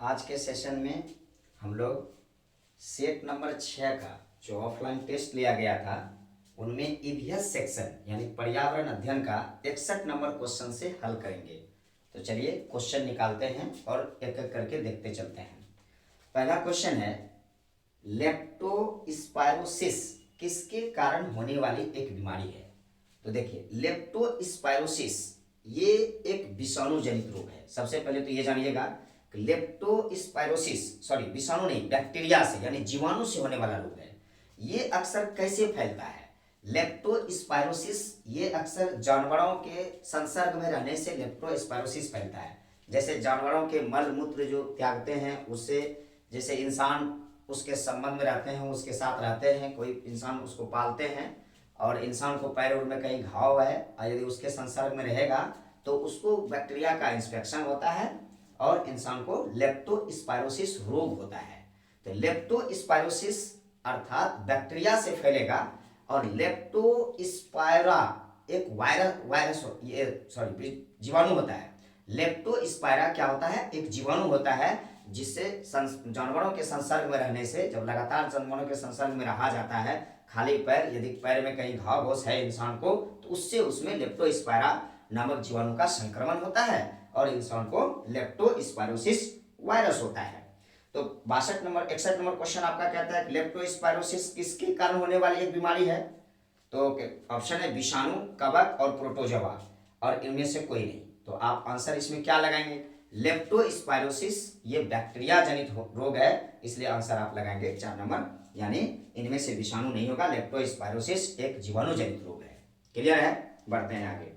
आज के सेशन में हम लोग सेट नंबर 6 का जो ऑफलाइन टेस्ट लिया गया था उनमें ईवीएस सेक्शन यानी पर्यावरण अध्ययन का 61 नंबर क्वेश्चन से हल करेंगे। तो चलिए क्वेश्चन निकालते हैं और एक एक करके देखते चलते हैं। पहला क्वेश्चन है, लेप्टोस्पाइरोसिस किसके कारण होने वाली एक बीमारी है। तो देखिए, लेप्टोस्पाइरोसिस ये एक विषाणु जनित रोग है। सबसे पहले तो ये जानिएगा कि लेप्टोस्पाइरोसिस विषाणु नहीं, बैक्टीरिया से यानी जीवाणु से होने वाला रोग है। ये अक्सर कैसे फैलता है? लेप्टोस्पाइरोसिस ये अक्सर जानवरों के संसर्ग में रहने से लेप्टोस्पाइरोसिस फैलता है। जैसे जानवरों के मल मूत्र जो त्यागते हैं उससे, जैसे इंसान उसके संबंध में रहते हैं, उसके साथ रहते हैं, कोई इंसान उसको पालते हैं और इंसान को पैर उर में कहीं घाव है और यदि उसके संसर्ग में रहेगा तो उसको बैक्टीरिया का इंस्पेक्शन होता है और इंसान को लेप्टोस्पाइरोसिस रोग होता है। तो लेप्टोस्पाइरोसिस अर्थात बैक्टीरिया से फैलेगा और लेप्टोस्पाइरा एक जीवाणु होता है। लेप्टोस्पाइरा क्या होता है? एक जीवाणु होता है जिससे जानवरों के संसर्ग में रहने से, जब लगातार जानवरों के संसर्ग में रहा जाता है, खाली पैर, यदि पैर में कहीं घाव घोष है इंसान को, तो उससे उसमें लेप्टोस्पाइरा नामक जीवाणु का संक्रमण होता है और इंसान को लेप्टोस्पाइरोसिस वायरस होता है। तो 61 नंबर क्वेश्चन आपका कहता है कि लेप्टोस्पाइरोसिस किसके कारण होने वाली एक बीमारी है। तो ऑप्शन है विषाणु, कवक और प्रोटोजोआ, और इनमें से कोई नहीं। तो आप आंसर इसमें क्या लगाएंगे? लेप्टोस्पाइरोसिस ये बैक्टीरिया जनित रोग है, इसलिए आंसर आप लगाएंगे 4 नंबर, यानी इनमें से विषाणु नहीं होगा। लेप्टोस्पाइरोसिस एक जीवाणु जनित रोग है। क्लियर है? बढ़ते हैं आगे।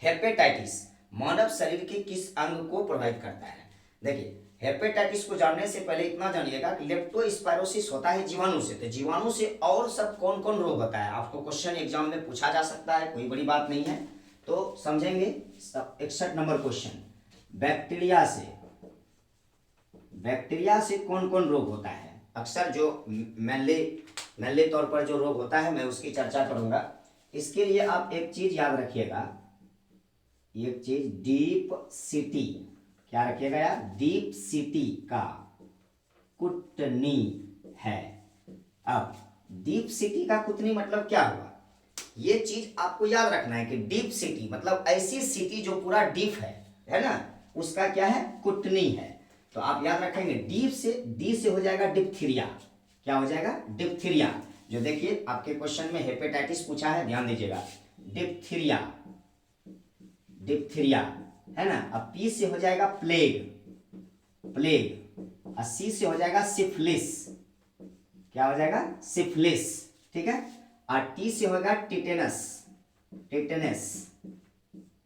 हेपेटाइटिस मानव शरीर के किस अंग को प्रभावित करता है? देखिए, हेपेटाइटिस को जानने से पहले इतना जानिएगा कि लेप्टोस्पाइरोसिस होता है जीवाणु से। तो जीवाणु से और सब कौन कौन रोग होता है आपको क्वेश्चन एग्जाम में पूछा जा सकता है, कोई बड़ी बात नहीं है। तो समझेंगे 61 नंबर क्वेश्चन, बैक्टीरिया से कौन कौन रोग होता है। अक्सर जो मेनली तौर पर जो रोग होता है मैं उसकी चर्चा करूंगा। इसके लिए आप एक चीज याद रखिएगा, एक चीज डीप सिटी, क्या रखिएगा यार? डीप सिटी का कुटनी है। अब डीप सिटी का कुटनी मतलब क्या हुआ? ये चीज आपको याद रखना है कि डीप सिटी मतलब ऐसी सिटी जो पूरा डीप है ना, उसका क्या है? कुटनी है। तो आप याद रखेंगे डीप से, डी से हो जाएगा डिप्थीरिया। क्या हो जाएगा? डिप्थीरिया। जो देखिए आपके क्वेश्चन में हेपेटाइटिस पूछा है, ध्यान दीजिएगा, डिप्थीरिया है ना। अब पी से हो जाएगा प्लेग, और सी से हो जाएगा सिफिलिस। क्या हो जाएगा? सिफिलिस। ठीक है। और टी से होगा टिटेनस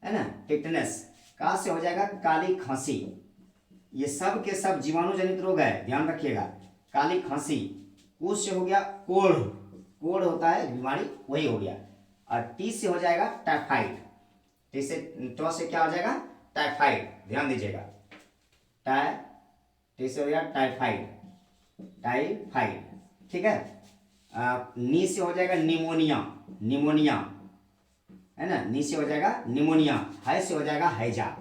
है ना, टिटेनस। का से हो जाएगा काली खांसी। ये सब के सब जीवाणु जनित रोग है, ध्यान रखिएगा। काली खांसी। कू से हो गया कोढ़ होता है बीमारी, वही हो गया। और टी से हो जाएगा टाइफाइड। टी से क्या हो जाएगा? टाइफाइड। ध्यान दीजिएगा, टी से हो गया टाइफाइड। ठीक है। नी से हो जाएगा निमोनिया है ना, नी से हो जाएगा निमोनिया, है से हो जाएगा हैजा।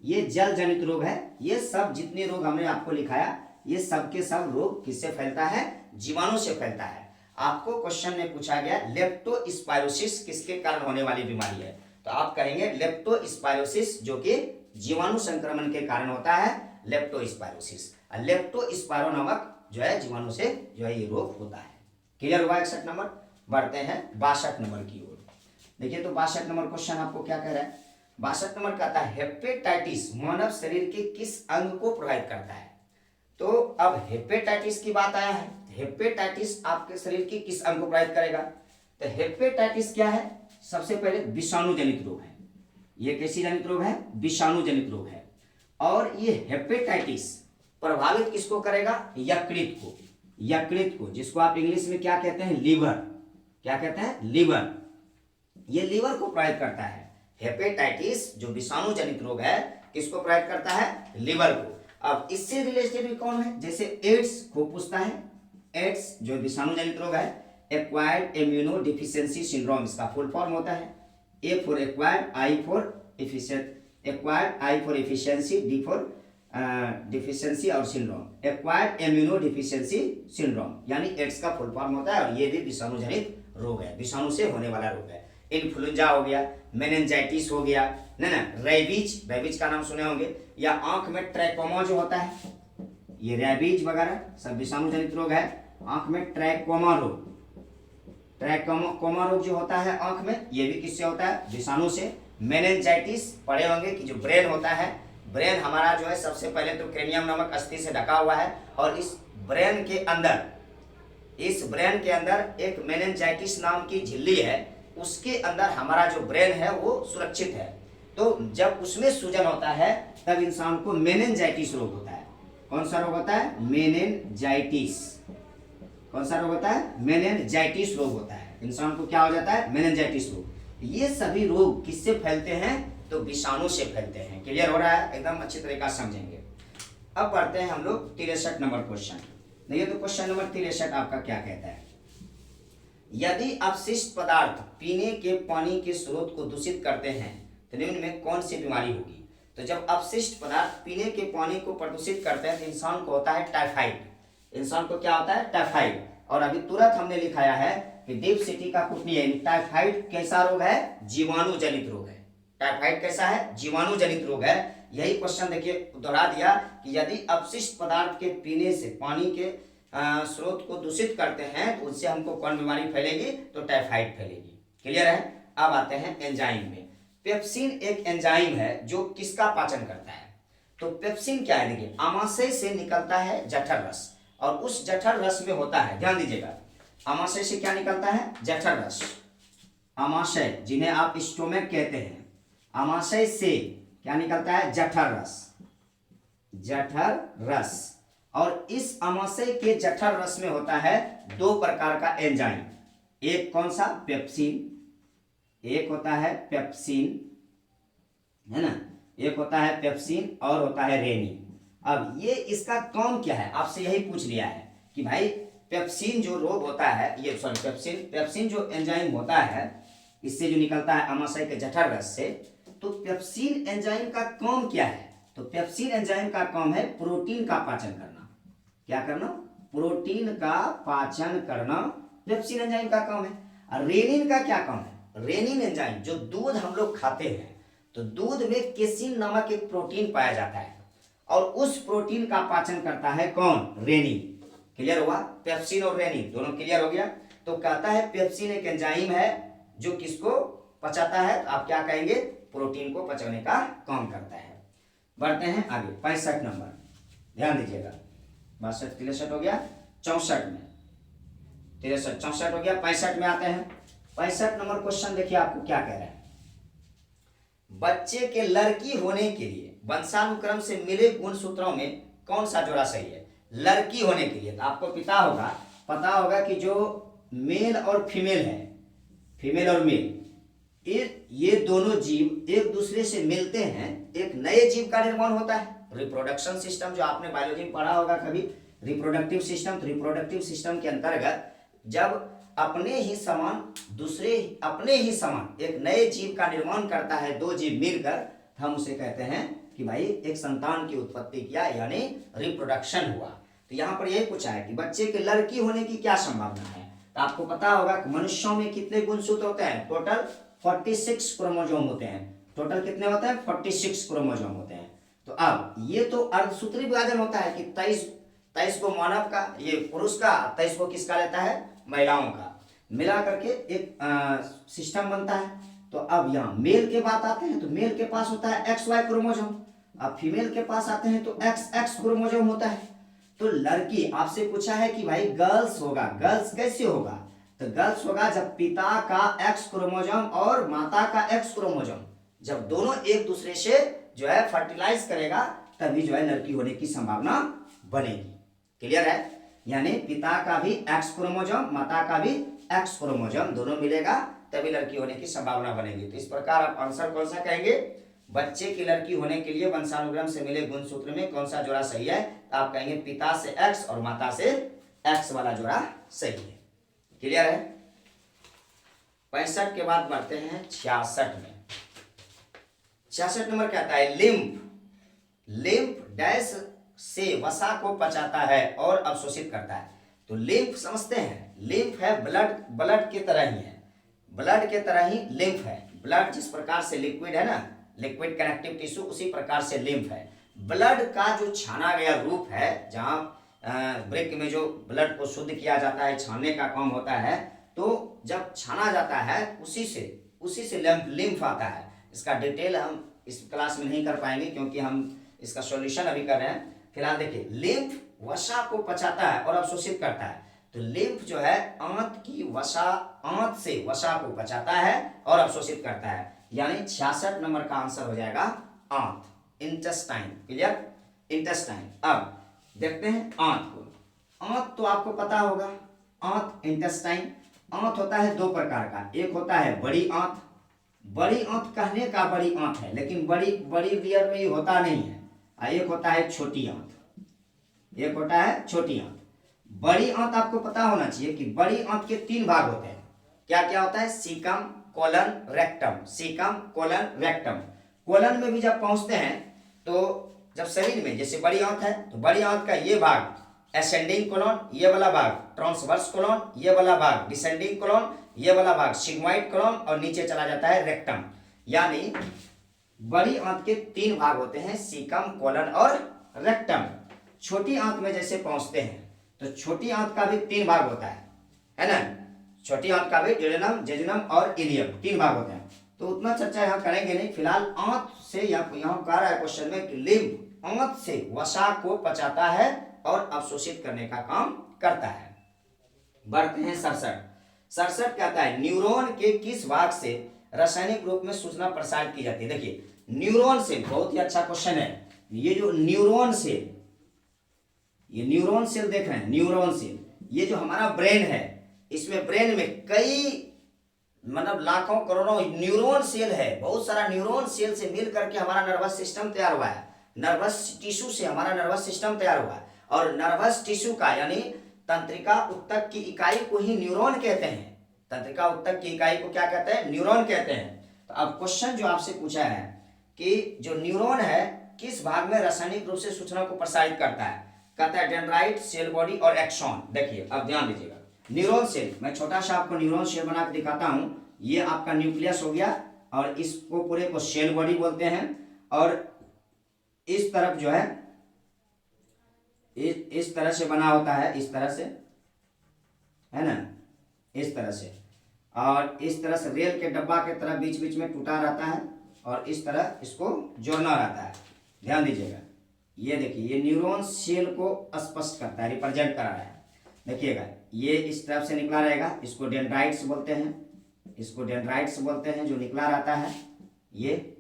ये जल जनित रोग है। ये सब जितने रोग हमने आपको लिखाया, ये सब के सब रोग किससे फैलता है? जीवाणु से फैलता है। आपको क्वेश्चन में पूछा गया लेप्टोस्पाइरोसिस किसके कारण होने वाली बीमारी है, तो आप कहेंगे लेप्टोस्पाइरोसिस जो कि जीवाणु संक्रमण के कारण होता है, लेप्टोस्पाइरोसिस। लेप्टोस्पाइरो नामक जो है जीवाणु से जो है ये रोग होता है। क्लियर हुआ 61 नंबर। बढ़ते हैं 62 नंबर की ओर। देखिए, तो 62 नंबर क्वेश्चन आपको क्या कह रहा है? 62 नंबर कहता है हेपेटाइटिस मानव शरीर के किस अंग को प्रभावित करता है। तो अब हेपेटाइटिस की बात आया है, हेपेटाइटिस आपके शरीर के किस अंग को प्रभावित करेगा? तो हेपेटाइटिस क्या है? सबसे पहले विषाणु जनित रोग है। ये कैसी जनित रोग है? विषाणु जनित रोग है। और ये हेपेटाइटिस प्रभावित किसको करेगा? यकृत को, जिसको आप इंग्लिश में क्या कहते हैं? लीवर। क्या कहते हैं? लीवर। ये लीवर को प्रभावित करता है। हेपेटाइटिस जो विषाणु जनित रोग है किसको प्रभावित करता है? लीवर को। अब इससे रिलेटेड भी कौन है? जैसे एड्स खूब पूछता है। एड्स जो विषाणु जनित रोग है, एक्वायर्ड इम्यूनो डिफिशियंसी सिंड्रोम इसका फुल फॉर्म होता है। A for acquired, I for efficient, acquired, I for efficiency, D for deficiency और syndrome, acquired immuno deficiency syndrome, यानी एड्स का फुल फॉर्म होता है और ये भी विषाणु जनित रोग है, विषाणु से होने वाला रोग है। इन्फ्लुएंजा हो गया, मेनिंजाइटिस हो गया, ना रेबीज, रेबीज का नाम सुने होंगे, या आंख में ट्रैकोमा जो होता है, ये रेबीज वगैरह सब विषाणु जनित रोग है। आंख में ट्रैकोमा रोग, ट्रैकोमा रोग जो होता है आंख में, ये भी किससे होता है? विषाणु से। मेनिंजाइटिस पढ़े होंगे कि जो ब्रेन होता है, ब्रेन हमारा जो है सबसे पहले तो क्रेनियम नामक अस्थि से ढका हुआ है, और इस ब्रेन के अंदर एक मेनिंजाइटिस नाम की झिल्ली है, उसके अंदर हमारा जो ब्रेन है वो सुरक्षित है। तो जब उसमें सूजन होता है तब इंसान को मेनिंजाइटिस रोग होता है। कौन सा रोग होता है? मेनिंजाइटिस। कौन सा रोग होता है? मेनिंजाइटिस रोग होता है। इंसान को क्या हो जाता है? मेनिंजाइटिस रोग। ये सभी रोग किससे फैलते हैं? तो विषाणु से फैलते हैं। क्लियर हो रहा है? एकदम अच्छी तरीका से समझेंगे। अब पढ़ते हैं हम लोग 63 नंबर क्वेश्चन। देखिए तो क्वेश्चन नंबर 63 आपका क्या कहता है? यदि अपशिष्ट पदार्थ पीने के पानी के स्रोत को दूषित करते हैं तो निम्न में कौन सी बीमारी होगी? तो जब अपशिष्ट पदार्थ पीने के पानी को प्रदूषित करते हैं तो इंसान को होता है टाइफाइड। इंसान को क्या होता है? टाइफाइड। और अभी तुरंत हमने लिखाया है कि डीप सिटी का कुटनी है। टाइफाइड कैसा रोग है? जीवाणु जनित रोग है। टाइफाइड कैसा है? जीवाणु जनित रोग है। यही क्वेश्चन देखिए दोहरा दिया कि यदि अपशिष्ट पदार्थ के पीने से पानी के स्रोत को दूषित करते हैं तो उससे हमको कौन बीमारी फैलेगी? तो टाइफाइड फैलेगी। क्लियर है? अब आते हैं एंजाइम में। पेप्सिन एक एंजाइम है जो किसका पाचन करता है? तो पेप्सिन क्या है? देखिए आमाशय से निकलता है जठर रस, और उस जठर रस में होता है, ध्यान दीजिएगा, आमाशय से क्या निकलता है? जठर रस। आमाशय जिन्हें आप स्टोमक कहते हैं, आमाशय से क्या निकलता है? जठर रस। जठर रस। और इस आमाशय के जठर रस में होता है दो प्रकार का एंजाइम। एक कौन सा? पेप्सिन। एक होता है पेप्सिन, है ना, एक होता है पेप्सिन और होता है रेनिन। अब ये इसका काम क्या है? आपसे यही पूछ लिया है कि भाई पेप्सिन जो रोग होता है, ये सॉरी पेप्सिन जो एंजाइम होता है, इससे जो निकलता है आमाशय के जठर रस से, तो पेप्सिन एंजाइम का काम क्या है? तो पेप्सिन एंजाइम का काम है प्रोटीन का पाचन करना। क्या करना? प्रोटीन का पाचन करना पेप्सिन एंजाइम का काम है। और रेनिन का क्या काम है? रेनिन एंजाइम जो दूध हम लोग खाते हैं, तो दूध में केसिन नामक एक प्रोटीन पाया जाता है, और उस प्रोटीन का पाचन करता है कौन? रेनिन। क्लियर हुआ? पेप्सिन और रेनिन दोनों क्लियर हो गया। तो कहता है पेप्सिन एक एंजाइम है जो किसको पचाता है? तो आप क्या कहेंगे? प्रोटीन को पचाने का काम करता है। बढ़ते हैं आगे 65 नंबर, ध्यान दीजिएगा। 62 63 हो गया, 64 में 63 64 हो गया, 65 में आते हैं। 65 नंबर क्वेश्चन देखिए आपको क्या कह रहा है। बच्चे के लड़की होने के लिए वंशानुक्रम से मिले गुणसूत्रों में कौन सा जोड़ा सही है? लड़की होने के लिए तो आपको पता होगा कि जो मेल और फीमेल है, फीमेल और मेल, ये दोनों जीव एक दूसरे से मिलते हैं, एक नए जीव का निर्माण होता है। रिप्रोडक्शन सिस्टम जो आपने बायोलॉजी में पढ़ा होगा कभी, रिप्रोडक्टिव सिस्टम। तो रिप्रोडक्टिव सिस्टम के अंतर्गत जब अपने ही समान एक नए जीव का निर्माण करता है, दो जीव मिलकर, हम उसे कहते हैं कि भाई एक संतान की उत्पत्ति किया, यानी रिप्रोडक्शन हुआ। तो यहाँ पर यही पूछा है कि बच्चे के लड़की होने की क्या संभावना है। तो आपको पता होगा कि मनुष्यों में कितने गुणसूत्र होते हैं? टोटल 46 क्रोमोजोम होते हैं। टोटल कितने होते हैं? 46 क्रोमोजोम होते हैं। तो अब ये तो अर्धसूत्री विभाजन होता है कि 23 को मानव का, ये पुरुष का, 23 को किसका रहता है? महिलाओं का। मिला करके एक सिस्टम बनता है। तो अब यहाँ मेल के बात आते हैं तो मेल के पास होता है XY क्रोमोजोम, अब फीमेल के पास आते हैं तो XX क्रोमोजोम होता है। तो लड़की आपसे पूछा है कि भाई गर्ल्स होगा, गर्ल्स कैसे होगा? तो गर्ल्स होगा जब पिता का X क्रोमोजोम और माता का X क्रोमोजोम जब दोनों एक दूसरे से जो है फर्टिलाइज करेगा, तभी जो है लड़की होने की संभावना बनेगी। क्लियर है? यानी पिता का भी X क्रोमोजोम, माता का भी X क्रोमोजोम दोनों मिलेगा तभी लड़की होने की संभावना बनेगी। तो इस प्रकार आप आंसर कौन सा कहेंगे? बच्चे की लड़की होने के लिए वंशानुक्रम से मिले गुणसूत्र में कौन सा जोड़ा सही है? तो आप कहेंगे पिता से X और माता से X वाला जोड़ा सही है। क्लियर है? 65 के बाद बढ़ते हैं 66 में। 66 नंबर कहता है लिम्फ। लिम्फ डैश से वसा को पचाता है और अवशोषित करता है। तो लिम्फ समझते हैं, लिम्फ है ब्लड, ब्लड की तरह ही है, ब्लड के तरह ही लिम्फ है। ब्लड जिस प्रकार से लिक्विड है ना, लिक्विड कनेक्टिव टिश्यू, उसी प्रकार से लिम्फ है। ब्लड का जो छाना गया रूप है, जहाँ ब्रेक में जो ब्लड को शुद्ध किया जाता है, छानने का काम होता है, तो जब छाना जाता है उसी से लिम्फ आता है। इसका डिटेल हम इस क्लास में नहीं कर पाएंगे क्योंकि हम इसका सॉल्यूशन अभी कर रहे हैं। फिलहाल देखिए, लिम्फ वसा को पचाता है और अवशोषित करता है। तो लिम्फ जो है आंत की वसा, आंत से वसा को पचाता है और अवशोषित करता है, यानी 66 नंबर का आंसर हो जाएगा आंत, इंटेस्टाइन। Clear, intestine. अब देखते हैं आंत को। आंत तो आपको पता होगा, आंत, इंटेस्टाइन। आंत होता है दो प्रकार का, एक होता है बड़ी आंत। बड़ी आंत कहने का बड़ी आंत है, लेकिन बड़ी रियल में ये होता नहीं है। एक होता है छोटी आंत, एक होता है छोटी आंत। बड़ी आंत आपको पता होना चाहिए कि बड़ी आंत के 3 भाग होते हैं। क्या क्या होता है? Caecum, colon, rectum. Caecum, colon, rectum. Colon में भी जब पहुंचते हैं तो जब शरीर में जैसे बड़ी आंत है तो बड़ी आंत का ये भाग असेंडिंग कोलन, ये वाला भाग ट्रांसवर्स कोलन, ये वाला भाग डिसेंडिंग कोलन, ये वाला भाग सिग्मोइड कोलन, और नीचे चला जाता है रेक्टम। यानी बड़ी आंत के 3 भाग होते हैं, सीकम, कोलन और रेक्टम। छोटी आंत में जैसे पहुंचते हैं तो छोटी आंत का भी 3 भाग होता है ना। छोटी आंत का भी ड्यूडेनम, जेजुनम और इलियम 3 भाग होते हैं। तो उतना चर्चा यहाँ करेंगे नहीं। फिलहाल आंत से यहाँ कह रहा है क्वेश्चन में कि लिम्फ आंत से वसा को पचाता है और अवशोषित करने का काम करता है। बढ़ते हैं 67 कहता है न्यूरॉन के किस भाग से रासायनिक रूप में सूचना प्रसारित की जाती है। देखिए, न्यूरॉन सेल बहुत ही अच्छा क्वेश्चन है। ये जो न्यूरॉन सेल, ये न्यूरॉन सेल देख रहे हैं, न्यूरॉन सेल, ये जो हमारा ब्रेन है, इसमें ब्रेन में कई मतलब लाखों करोड़ों न्यूरॉन सेल है। बहुत सारा न्यूरॉन सेल से मिल करके हमारा नर्वस सिस्टम तैयार हुआ है। नर्वस टिश्यू से हमारा नर्वस सिस्टम तैयार हुआ है, और नर्वस टिश्यू का यानी तंत्रिका उत्तक की इकाई को ही न्यूरॉन कहते हैं। तंत्रिका उत्तक की इकाई को क्या कहते हैं? न्यूरॉन कहते हैं। तो अब क्वेश्चन जो आपसे पूछा है कि जो न्यूरॉन है किस भाग में रासायनिक रूप से सूचना को प्रसारित करता है, कहता है डेंड्राइट, सेल बॉडी और एक्सॉन। देखिए, अब ध्यान दीजिएगा, न्यूरॉन सेल, मैं छोटा सा आपको न्यूरॉन सेल बना के दिखाता हूं। ये आपका न्यूक्लियस हो गया, और इसको पूरे को सेल बॉडी बोलते हैं। और इस तरफ जो है इस तरह से बना होता है, इस तरह से, है ना, इस तरह से। और इस तरह से रेल के डब्बा के तरह बीच बीच में टूटा रहता है, और इस तरह इसको जोड़ना रहता है। ध्यान दीजिएगा, ये देखिए, ये न्यूरॉन सेल को स्पष्ट करता है, रिप्रेजेंट करा रहा है। देखिएगा, ये इस तरफ से निकला रहेगा, इसको डेंड्राइट्स बोलते हैं, इसको डेंड्राइट्स बोलते हैं जो निकला रहता है। ये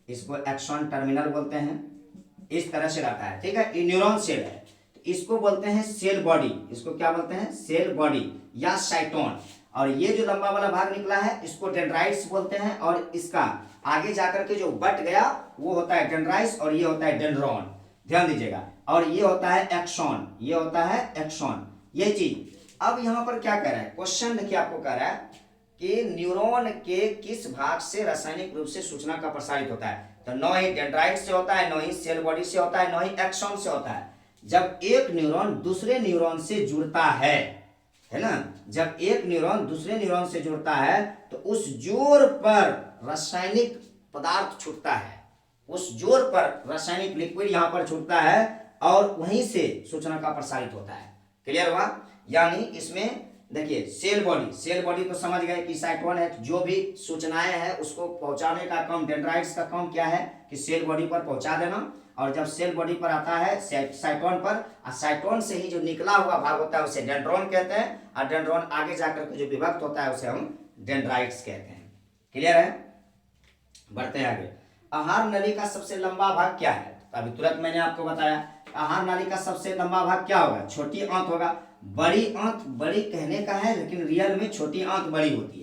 इसको एक्सॉन टर्मिनल बोलते हैं, इस तरह से रहता है। ठीक है, ये न्यूरॉन सेल है। तो इसको बोलते हैं सेल बॉडी। इसको क्या बोलते हैं? सेल बॉडी या साइटोन। और ये जो लंबा वाला भाग निकला है इसको डेंड्राइट्स बोलते हैं, और इसका आगे जाकर के जो बट गया वो होता है डेंड्राइट्स, और ये होता है डेंड्रॉन। ध्यान दीजिएगा, और ये होता है एक्सॉन, ये होता है एक्सॉन, ये चीज। अब यहाँ पर क्या कह रहा है क्वेश्चन? देखिए, आपको कह रहा है कि न्यूरॉन के किस भाग से रासायनिक रूप से सूचना का प्रसारित होता है। तो न ही डेंड्राइट से होता है, न ही सेल बॉडी से होता है, न ही एक्सॉन से होता है। जब एक न्यूरॉन दूसरे न्यूरॉन से जुड़ता है ना, जब एक न्यूरॉन दूसरे न्यूरॉन से जुड़ता है तो उस जोर पर रासायनिक पदार्थ छूटता है, उस जोर पर रासायनिक लिक्विड यहाँ पर छूटता है, और वहीं से सूचना का प्रसारित होता है। क्लियर हुआ? यानी इसमें देखिए, सेल बॉडी तो समझ गए कि साइटोन है, जो भी सूचनाएं हैं उसको पहुंचाने का काम, डेंड्राइट्स का काम क्या है कि सेल बॉडी पर पहुंचा देना। और जब सेल बॉडी पर आता है साइटोन पर, और साइटोन से ही जो निकला हुआ भाग होता है उसे डेंड्रॉन कहते हैं, और डेंड्रॉन आगे जाकर के जो विभक्त होता है उसे हम डेंड्राइट्स कहते हैं। क्लियर है? बढ़ते हैं आगे। आहार नली का सबसे लंबा भाग क्या है? अभी तुरंत मैंने आपको बताया, आहार नाली का सबसे लंबा भाग क्या होगा? छोटी आंत होगा। बड़ी आंत, बड़ी कहने का है लेकिन रियल में छोटी आंत बड़ी होती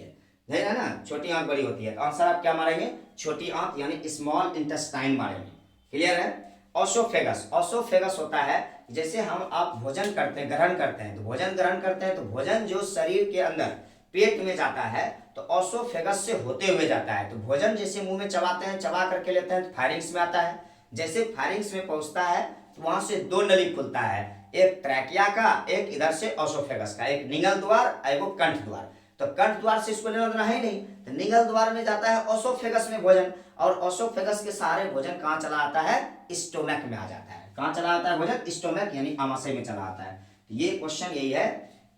है ना, छोटी आंत बड़ी होती है। तो आंसर आप क्या मारेंगे? छोटी आंत यानी स्मॉल इंटेस्टाइन मारेंगे। क्लियर है? ऑसोफेगस, ऑसोफेगस होता है जैसे हम आप भोजन करते हैं, ग्रहण करते हैं, तो भोजन ग्रहण करते हैं तो भोजन जो शरीर के अंदर पेट में जाता है तो ऑसोफेगस से होते हुए जाता है। तो भोजन जैसे मुंह में चबाते हैं, चबा करके लेते हैं तो फायरिंग्स में आता है, जैसे फारिंग्स में पहुंचता है तो वहां से दो नली खुलता है, एक ट्रैकिया का, एक इधर से ओसोफेगस का, एक निगल द्वार, एक कंठ द्वार। तो कंठ द्वार से इसको लेना देना है नहीं, तो निगल द्वार में जाता है ओसोफेगस में भोजन, और ओसोफेगस के सारे भोजन कहाँ चला आता है, स्टोमक में आ जाता है। कहाँ चला आता है भोजन, स्टोमक यानी आमाशय में चला आता है। ये क्वेश्चन यही है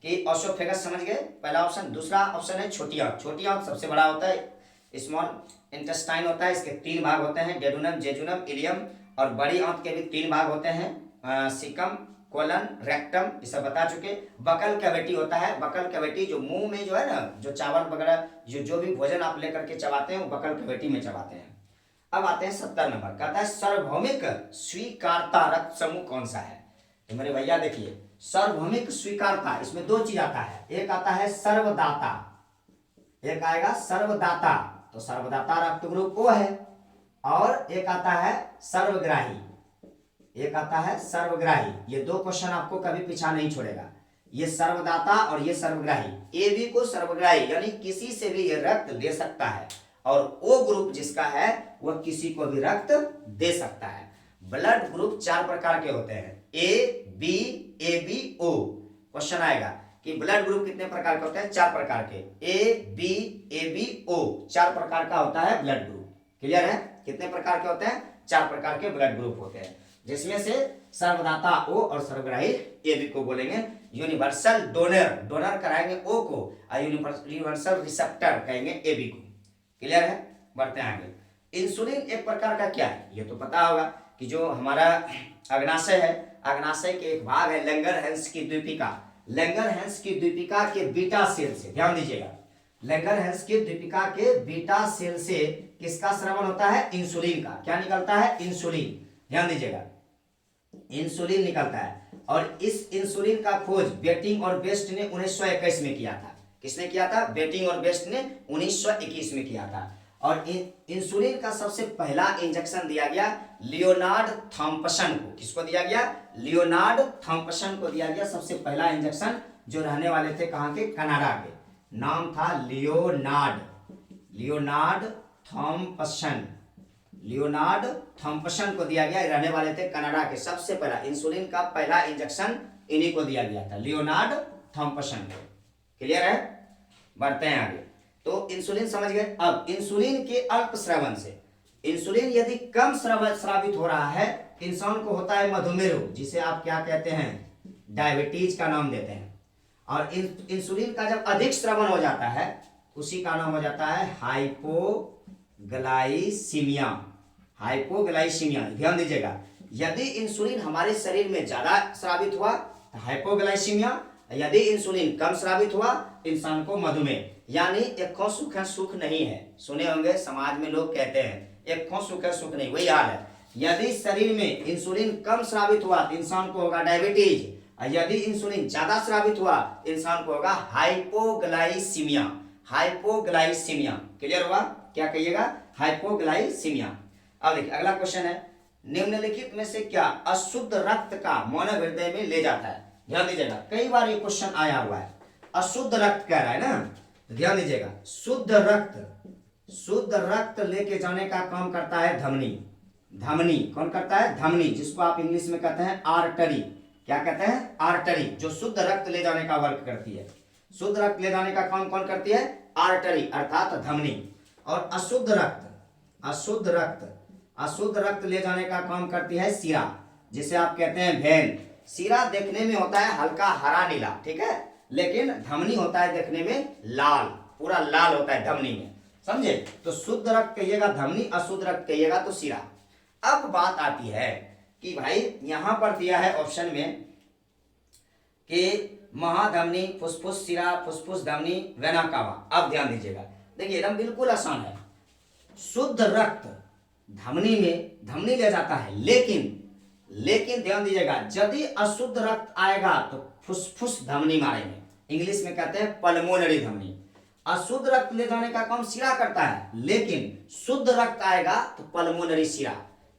कि ओसोफेगस समझ गए, पहला ऑप्शन। दूसरा ऑप्शन है छोटी आंत। छोटी आंत सबसे बड़ा होता है, स्मॉल इंटेस्टाइन होता है, इसके 3 भाग होते हैं, डेडुनम, जेजुनम, इलियम। और बड़ी आंत के भी 3 भाग होते हैं, सिकम, कोलन, रेक्टम, ये सब बता चुके। बकल कैविटी होता है, बकल कैविटी जो मुंह में जो है ना, जो चावल वगैरह जो भी भोजन आप लेकर के चबाते हैं वो बकल कैविटी में चबाते हैं। अब आते हैं 70 नंबर, कहता है सार्वभौमिक स्वीकारता रक्त समूह कौन सा है। तो मेरे भैया देखिए, सार्वभौमिक स्वीकारता, इसमें 2 चीज आता है, एक आता है सर्वदाता, एक आएगा सर्वदाता, तो सर्वदाता रक्त ग्रुप O है, और एक आता है सर्वग्राही, एक आता है सर्वग्राही। ये 2 क्वेश्चन आपको कभी पीछा नहीं छोड़ेगा, ये सर्वदाता और ये सर्वग्राही। ए बी को सर्वग्राही यानी किसी से भी ये रक्त ले सकता है, और O ग्रुप जिसका है वह किसी को भी रक्त दे सकता है। ब्लड ग्रुप 4 प्रकार के होते हैं, A B A B O. Question आएगा कि ब्लड ग्रुप कितने प्रकार के होते हैं, 4 प्रकार के, ए बी ए बी ओ, 4 प्रकार का होता है ब्लड ग्रुप। क्लियर है, कितने प्रकार के होते हैं, 4 प्रकार के ब्लड ग्रुप होते हैं, जिसमें से सर्वदाता O और सर्वग्राही ए बी को बोलेंगे। यूनिवर्सल डोनर, डोनर कराएंगे O को, और यूनिवर्सल रिसेप्टर कहेंगे ए बी को। क्लियर है, बढ़ते हैं आगे। इंसुलिन एक प्रकार का क्या है, ये तो पता होगा कि जो हमारा अग्नाशय है, अग्नाशय के एक भाग है लैंगरहैंस की द्वीपिका, लैंगरहैंस की द्वीपिका के बीटा सेल से, ध्यान दीजिएगा, लैंगरहैंस की द्वीपिका के बीटा सेल से किसका स्रावन होता है, इंसुलिन का। क्या निकलता है, इंसुलिन, ध्यान दीजिएगा, इंसुलिन निकलता है। और इस इंसुलिन का खोज बेटिंग और बेस्ट ने 1921 में किया था। किसने किया था, बेटिंग और बेस्ट ने 1921 में किया था। और इंसुलिन का सबसे पहला इंजेक्शन दिया गया लियोनार्ड थॉम्पसन को। किसको दिया गया, लियोनार्ड थॉम्पसन को दिया गया सबसे पहला इंजेक्शन, जो रहने वाले थे कहाँ के, कनाडा के। नाम था Leonard, Leonard Thompson, Leonard Thompson को दिया गया, रहने वाले थे कनाडा के। सबसे पहला इंसुलिन का पहला इंजेक्शन इन्हीं को दिया गया था, लियोनार्ड थॉम्पसन को। क्लियर है, बढ़ते हैं आगे। तो इंसुलिन समझ गए। अब इंसुलिन के अल्प स्रावन से, इंसुलिन यदि कम स्रावित हो रहा है, इंसान को होता है मधुमेह रोग, जिसे आप क्या कहते हैं, डायबिटीज का नाम देते हैं। और इंसुलिन का जब अधिक स्रावन हो जाता है, उसी का नाम हो जाता है हाइपोग्लाइसीमिया, हाइपोग्लाइसीमिया। ध्यान दीजिएगा, यदि इंसुलिन हमारे शरीर में ज्यादा स्रावित हुआ तो हाइपोग्लाइसीमिया, यदि इंसुलिन कम स्रावित हुआ इंसान को मधुमेह। यानी एक सुख है सुख नहीं है, सुने होंगे समाज में लोग कहते हैं एक सुख है सुख नहीं, वही हाल है। यदि शरीर में इंसुलिन कम स्रावित हुआ तो इंसान को होगा डायबिटीज, और यदि इंसुलिन ज्यादा स्रावित हुआ इंसान को होगा हाइपोग्लाइसीमिया, हाइपोग्लाइसीमिया। क्लियर हुआ, क्या कहिएगा, हाइपोग्लाइसीमिया। अब देखिए अगला क्वेश्चन है, निम्नलिखित में से क्या अशुद्ध रक्त का मानव हृदय में ले जाता है। ध्यान दीजिएगा, कई बार ये क्वेश्चन आया हुआ है, अशुद्ध रक्त कह रहा है ना, ध्यान दीजिएगा। शुद्ध रक्त, शुद्ध रक्त लेके जाने का काम करता है धमनी, धमनी कौन करता है, धमनी, जिसको आप इंग्लिश में कहते हैं आर्टरी। क्या कहते हैं, आर्टरी, जो शुद्ध रक्त ले जाने का वर्क करती है। शुद्ध रक्त ले जाने का काम कौन करती है, आर्टरी अर्थात धमनी। और अशुद्ध रक्त, अशुद्ध रक्त, अशुद्ध रक्त ले जाने का काम करती है शिरा, जिसे आप कहते हैं वेन। शिरा देखने में होता है हल्का हरा नीला, ठीक है, लेकिन धमनी होता है देखने में लाल, पूरा लाल होता है धमनी में, समझे। तो शुद्ध रक्त कहिएगा धमनी, अशुद्ध रक्त कहिएगा तो शिरा। अब बात आती है कि भाई यहां पर दिया है ऑप्शन में कि महाधमनी, फुसफुस, शिरा, फुसफुस, धमनी, वेना कावा। अब ध्यान दीजिएगा, देखिए एकदम बिल्कुल आसान है। शुद्ध रक्त धमनी में, धमनी ले जाता है, लेकिन ध्यान दीजिएगा यदि अशुद्ध रक्त आएगा तो फुसफुस धमनी मारेंगे, इंग्लिश में कहते हैं पल्मोनरी धमनी। अशुद्ध रक्त ले जाने का काम शिरा करता है, लेकिन शुद्ध रक्त आएगा तो पल्मोनरी शिरा।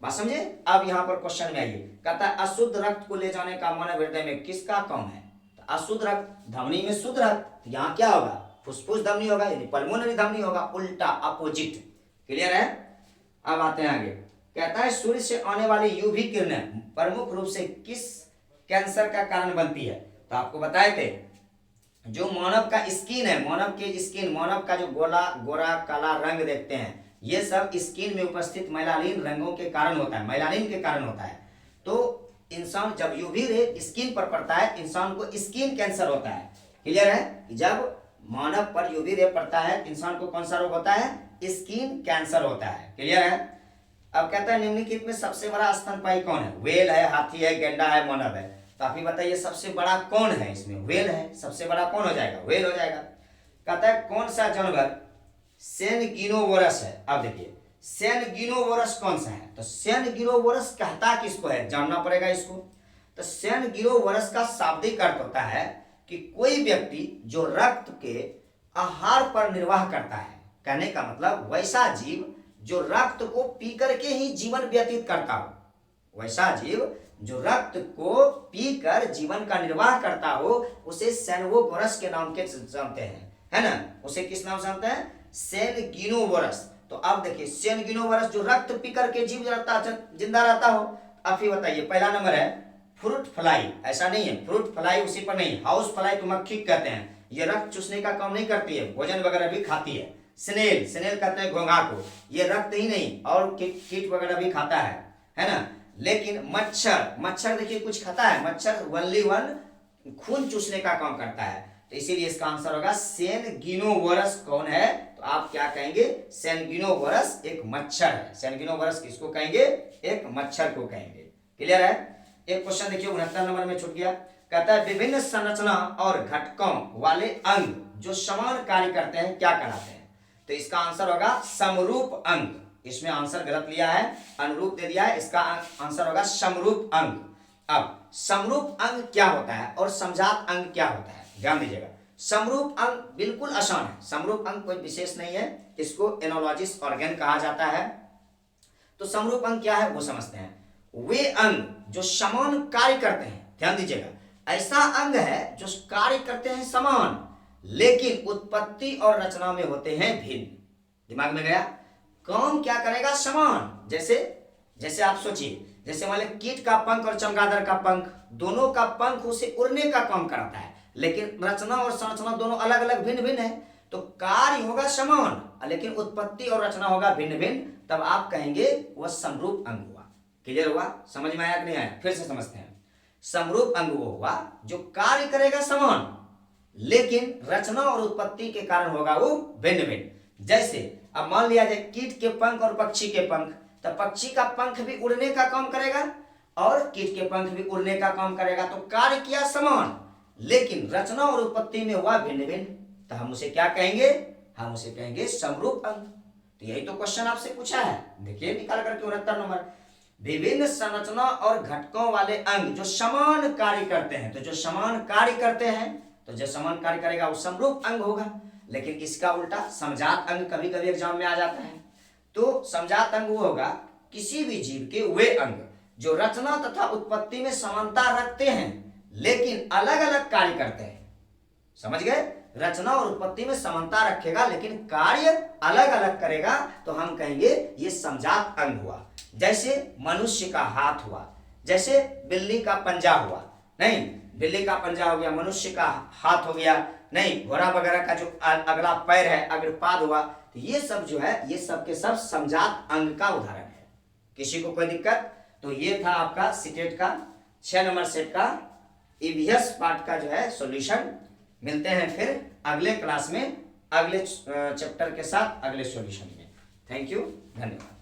बात समझे। अब यहाँ पर क्वेश्चन में आइए, कहता है अशुद्ध रक्त को ले जाने का मानव हृदय में किसका काम है। तो अशुद्ध रक्त धमनी में शुद्ध रक्त, तो यहाँ क्या होगा, फुसफुस धमनी होगा, यानी पल्मोनरी धमनी होगा, उल्टा अपोजिट। क्लियर है। अब आते हैं आगे, कहता है सूर्य से आने वाली यूवी किरणें प्रमुख रूप से किस कैंसर का कारण बनती है। तो आपको बताए थे जो मानव का स्किन है, मानव का जो गोरा काला रंग देखते हैं, ये सब स्किन में उपस्थित मेलानिन रंगों के कारण होता है, मेलानिन के कारण होता है। तो इंसान जब यूवी रे स्किन पर पड़ता है, इंसान को स्किन कैंसर होता है। क्लियर है? जब मानव पर यूवी रे पड़ता है, इंसान को कौन सा रोग होता है? स्किन कैंसर होता है। क्लियर है? अब कहता है निम्नलिखित में सबसे बड़ा स्तनपायी कौन है? व्हेल है, हाथी है, गेंडा है, मानव है। तो आप ही बताइए सबसे बड़ा कौन है इसमें? व्हेल है। सबसे बड़ा कौन हो जाएगा? व्हेल हो जाएगा। कहता है कौन सा जानवर सेनगिनोवोरस है? अब देखिए सेनगिनोवोरस कौन सा है? तो सेनगिनोवोरस कहता किसको है? जानना पड़ेगा इसको। तो सेनगिनोवोरस का शाब्दिक अर्थ होता है कि कोई व्यक्ति जो रक्त के आहार पर निर्वाह करता है। कहने का मतलब वैसा जीव जो रक्त को पी करके ही जीवन व्यतीत करता हो, वैसा जीव जो रक्त को पीकर जीवन का निर्वाह करता हो, उसे सेनगिनोवोरस के नाम के जानते हैं, है ना? उसे किस नाम से जानते हैं? सेनगिनोवोरस। तो अब देखिए सेनगिनोवोरस जो रक्त पी करके जिंदा रहता हो। अब फिर बताइए पहला नंबर है फ्रूट फ्लाई। ऐसा नहीं है, फ्रूट फ्लाई उसी पर नहीं, हाउस फ्लाई तो मक्खी कहते हैं। ये रक्त चूसने का काम नहीं करती है, भोजन वगैरह भी खाती है। स्नेल कहते हैं घोंघा को, ये रक्त ही नहीं और कीट वगैरह भी खाता है ना? लेकिन मच्छर देखिए कुछ खाता है, मच्छर ओनली वन खून चूसने का काम करता है। तो इसीलिए इसका आंसर होगा सेनगिनोवोरस। कौन है? तो आप क्या कहेंगे? सेनगिनोवोरस एक मच्छर है। सेनगिनोवोरस किसको कहेंगे? एक मच्छर को कहेंगे। क्लियर है? एक क्वेश्चन देखिए 69 नंबर में छूट गया। कहता है विभिन्न संरचना और घटकों वाले अंग जो समान कार्य करते हैं क्या कहलाते हैं? तो इसका आंसर होगा समरूप अंग। इसमें आंसर गलत लिया है, अनुरूप दे दिया है, इसका आंसर होगा समरूप अंग। अब समरूप अंग क्या होता है और समजात अंग क्या होता है? ध्यान दीजिएगा। समरूप अंग बिल्कुल आसान है, समरूप अंग कोई विशेष नहीं है, इसको एनालॉजिस ऑर्गन कहा जाता है। तो समरूप अंग क्या है वो समझते हैं। वे अंग जो समान कार्य करते हैं, ध्यान दीजिएगा, ऐसा अंग है जो कार्य करते हैं समान लेकिन उत्पत्ति और रचना में होते हैं भिन्न। दिमाग में गया? काम क्या करेगा? समान। जैसे आप सोचिए, जैसे मान लीजिए कीट का पंख और चमगादड़ का पंख, दोनों का पंख उसे उड़ने का काम करता है, लेकिन रचना और संरचना दोनों अलग अलग भिन्न भिन्न है। तो कार्य होगा समान लेकिन उत्पत्ति और रचना होगा भिन्न भिन्न, तब आप कहेंगे वह समरूप अंग हुआ। क्लियर हुआ? समझ में आया कि नहीं आया? फिर से समझते हैं। समरूप अंग वो हुआ जो कार्य करेगा समान लेकिन रचना और उत्पत्ति के कारण होगा वो भिन्न भिन्न। जैसे अब मान लिया जाए कीट के पंख और पक्षी के पंख, तो पक्षी का पंख भी उड़ने का काम करेगा और कीट के पंख भी उड़ने का काम करेगा। तो कार्य किया समान लेकिन रचना और उत्पत्ति में हुआ भिन्न भिन्न, तो हम उसे क्या कहेंगे? हम उसे कहेंगे समरूप अंग। तो यही तो क्वेश्चन आपसे पूछा है, देखिए निकाल करके 69 नंबर। विभिन्न संरचना और घटकों वाले अंग जो समान कार्य करते हैं, तो जो समान कार्य करते हैं, तो जो समान कार्य करेगा वो समरूप अंग होगा। लेकिन इसका उल्टा समजात अंग कभी कभी एग्जाम में आ जाता है। तो समजात अंग वो होगा किसी भी जीव के वे अंग जो रचना तथा उत्पत्ति में समानता रखते हैं लेकिन अलग अलग कार्य करते हैं। समझ गए? रचना और उत्पत्ति में समानता रखेगा लेकिन कार्य अलग अलग करेगा, तो हम कहेंगे ये समजात अंग हुआ। जैसे मनुष्य का हाथ हुआ, जैसे बिल्ली का पंजा हुआ, नहीं बिल्ली का पंजा हो गया, मनुष्य का हाथ हो गया, नहीं घोड़ा वगैरह का जो अगला पैर है अग्रपाद हुआ। तो ये सब जो है ये सब के सब समजात अंग का उदाहरण है। किसी को कोई दिक्कत? तो ये था आपका सीटेट का 6 नंबर सेट का ईवीएस पार्ट का जो है सॉल्यूशन। मिलते हैं फिर अगले क्लास में अगले चैप्टर के साथ अगले सॉल्यूशन में। थैंक यू, धन्यवाद।